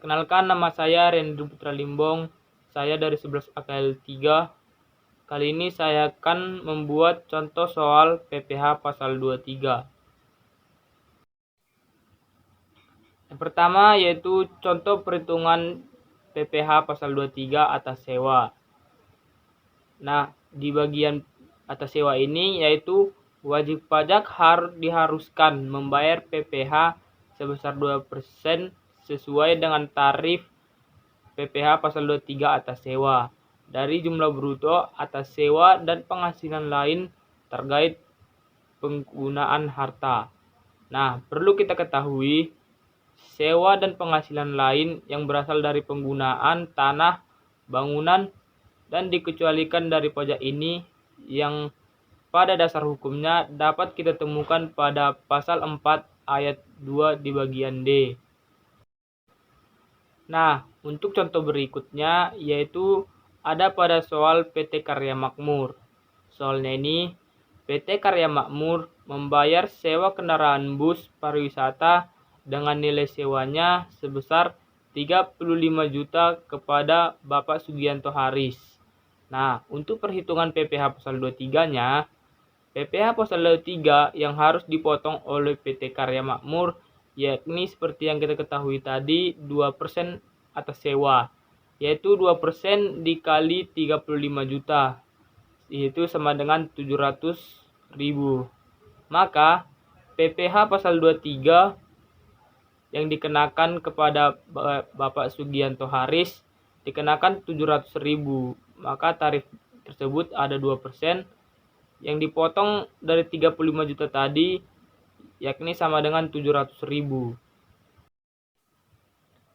Perkenalkan, nama saya Rendra Putra Limbong. Saya dari 11 AKL 3. Kali ini saya akan membuat contoh soal PPh pasal 23. Yang pertama yaitu contoh perhitungan PPh pasal 23 atas sewa. Nah, di bagian atas sewa ini yaitu wajib pajak diharuskan membayar PPh sebesar 2% sesuai dengan tarif PPh pasal 23 atas sewa dari jumlah bruto atas sewa dan penghasilan lain terkait penggunaan harta. Nah, perlu kita ketahui sewa dan penghasilan lain yang berasal dari penggunaan tanah, bangunan, dan dikecualikan dari pajak ini yang pada dasar hukumnya dapat kita temukan pada pasal 4 ayat 2 di bagian D. Nah, untuk contoh berikutnya yaitu ada pada soal PT Karya Makmur. Soalnya ini, PT Karya Makmur membayar sewa kendaraan bus pariwisata dengan nilai sewanya sebesar 35 juta kepada Bapak Sugianto Haris. Nah, untuk perhitungan PPh pasal 23-nya, PPh pasal 23 yang harus dipotong oleh PT Karya Makmur yakni seperti yang kita ketahui tadi 2% atas sewa, yaitu 2% dikali 35 juta, yaitu sama dengan 700.000. Maka PPh pasal 23 yang dikenakan kepada Bapak Sugianto Haris dikenakan 700.000. Maka tarif tersebut ada 2% yang dipotong dari 35 juta tadi yakni sama dengan 700.000.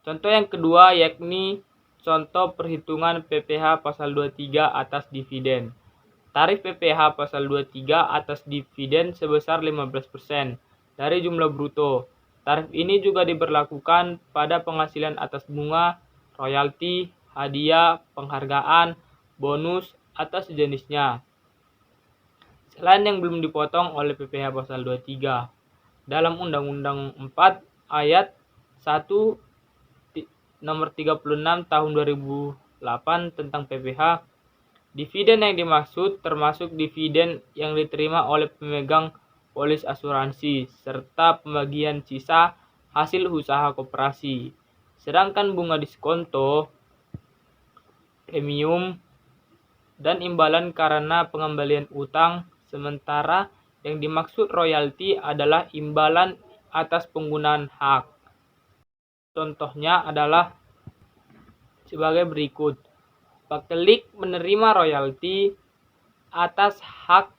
Contoh yang kedua yakni contoh perhitungan PPh pasal 23 atas dividen. Tarif PPh pasal 23 atas dividen sebesar 15% dari jumlah bruto. Tarif ini juga diberlakukan pada penghasilan atas bunga, royalti, hadiah, penghargaan, bonus, atau sejenisnya, selain yang belum dipotong oleh PPh pasal 23. Dalam Undang-Undang 4 ayat 1 nomor 36 tahun 2008 tentang PPh, dividen yang dimaksud termasuk dividen yang diterima oleh pemegang polis asuransi serta pembagian sisa hasil usaha koperasi. Sedangkan bunga diskonto, premium, dan imbalan karena pengembalian utang, sementara yang dimaksud royalti adalah imbalan atas penggunaan hak. Contohnya adalah sebagai berikut. Pekelik menerima royalti atas hak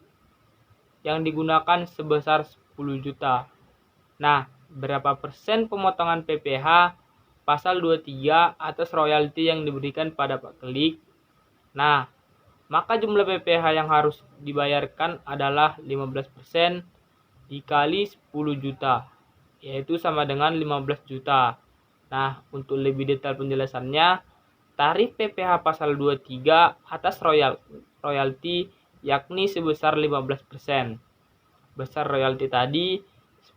yang digunakan sebesar 10 juta. Nah, berapa persen pemotongan PPh pasal 23 atas royalti yang diberikan pada pekelik? Nah, maka jumlah PPh yang harus dibayarkan adalah 15% dikali 10 juta, yaitu sama dengan 15 juta. Nah, untuk lebih detail penjelasannya, tarif PPh pasal 23 atas royalti yakni sebesar 15%. Besar royalti tadi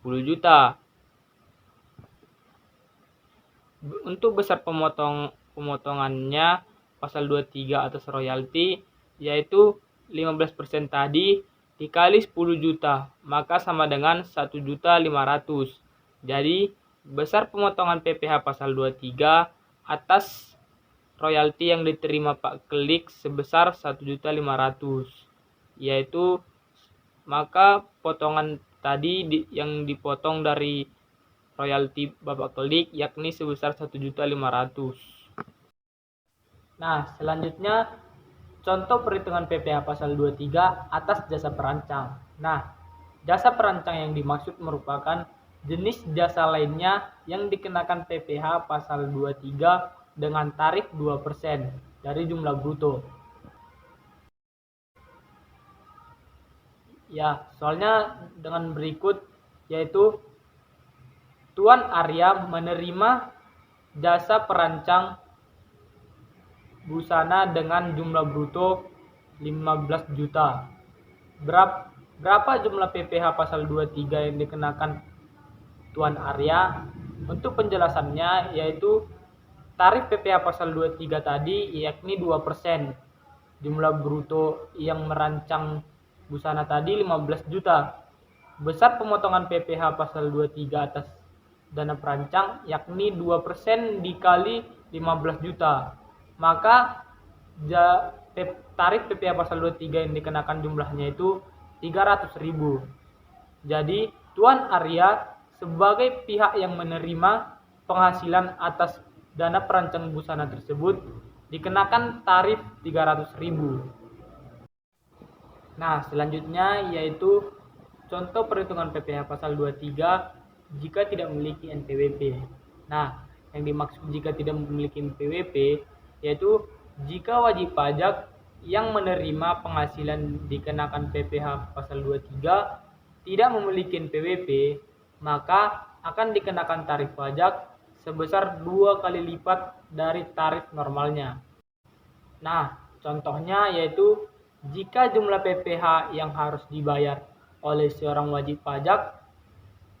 10 juta. Untuk besar pemotongannya pasal 23 atas royalti yaitu 15% tadi dikali 10 juta, maka sama dengan 1.500.000. Jadi, besar pemotongan PPh pasal 23 atas royalti yang diterima Pak Kelik sebesar 1.500.000, yaitu maka potongan tadi yang dipotong dari royalti Bapak Kelik yakni sebesar 1.500.000. Nah, selanjutnya contoh perhitungan PPh pasal 23 atas jasa perancang. Nah, jasa perancang yang dimaksud merupakan jenis jasa lainnya yang dikenakan PPh pasal 23 dengan tarif 2% dari jumlah bruto. Ya, soalnya dengan berikut yaitu Tuan Arya menerima jasa perancang busana dengan jumlah bruto 15 juta. Berapa jumlah PPh pasal 23 yang dikenakan Tuan Arya? Untuk penjelasannya yaitu tarif PPh pasal 23 tadi yakni 2%. Jumlah bruto yang merancang busana tadi 15 juta. Besar pemotongan PPh pasal 23 atas dana perancang yakni 2% dikali 15 juta. Maka tarif PPh pasal 23 yang dikenakan jumlahnya itu 300.000. Jadi Tuan Arya sebagai pihak yang menerima penghasilan atas dana perancang busana tersebut dikenakan tarif 300.000. Nah, selanjutnya yaitu contoh perhitungan PPh pasal 23 jika tidak memiliki NPWP. Nah, yang dimaksud jika tidak memiliki NPWP yaitu jika wajib pajak yang menerima penghasilan dikenakan PPh pasal 23 tidak memiliki NPWP, maka akan dikenakan tarif pajak sebesar 2 kali lipat dari tarif normalnya. Nah, contohnya yaitu jika jumlah PPh yang harus dibayar oleh seorang wajib pajak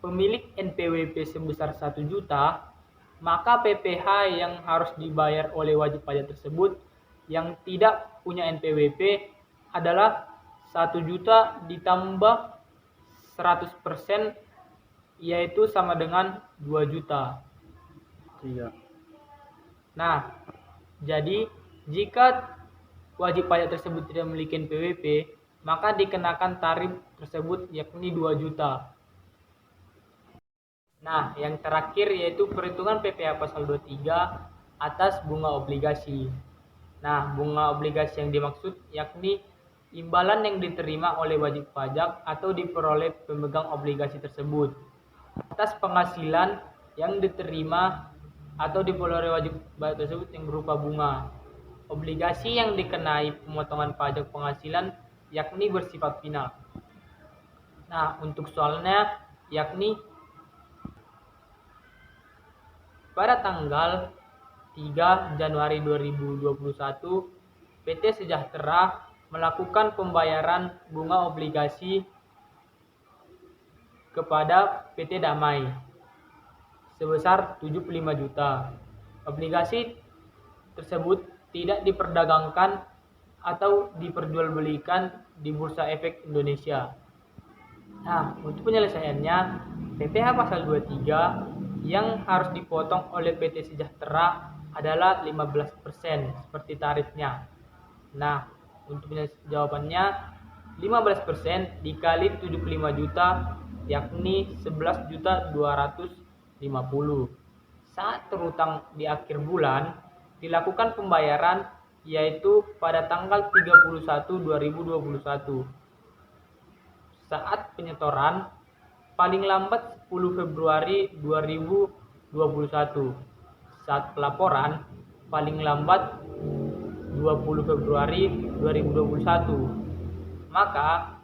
pemilik NPWP sebesar 1 juta, maka PPh yang harus dibayar oleh wajib pajak tersebut yang tidak punya NPWP adalah 1 juta ditambah 100%, yaitu sama dengan 2 juta. Iya. Nah, jadi jika wajib pajak tersebut tidak memiliki NPWP, maka dikenakan tarif tersebut yakni 2 juta. Nah, yang terakhir yaitu perhitungan PPh pasal 23 atas bunga obligasi. Nah, bunga obligasi yang dimaksud yakni imbalan yang diterima oleh wajib pajak atau diperoleh pemegang obligasi tersebut atas penghasilan yang diterima atau diperoleh wajib pajak tersebut yang berupa bunga. Obligasi yang dikenai pemotongan pajak penghasilan yakni bersifat final. Nah, untuk soalnya yakni pada tanggal 3 Januari 2021 PT Sejahtera melakukan pembayaran bunga obligasi kepada PT Damai sebesar 75 juta. Obligasi tersebut tidak diperdagangkan atau diperjualbelikan di Bursa Efek Indonesia. Nah, untuk penyelesaiannya, PPh pasal 23 yang harus dipotong oleh PT Sejahtera adalah 15% seperti tarifnya. Nah, untuk jawabannya 15% dikali 75 juta yakni 11.250. Saat terutang di akhir bulan dilakukan pembayaran yaitu pada tanggal 31/2021. Saat penyetoran paling lambat 10 Februari 2021. Saat pelaporan paling lambat 20 Februari 2021. Maka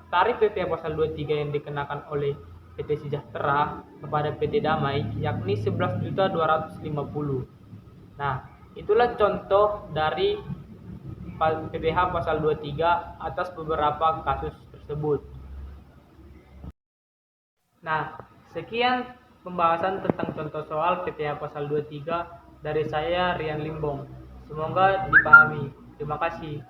tarif PPh pasal 23 yang dikenakan oleh PT Sejahtera kepada PT Damai yakni 11.250. Nah, itulah contoh dari PPh pasal 23 atas beberapa kasus tersebut. Nah, sekian pembahasan tentang contoh soal PPh pasal 23 dari saya Rian Limbong. Semoga dipahami. Terima kasih.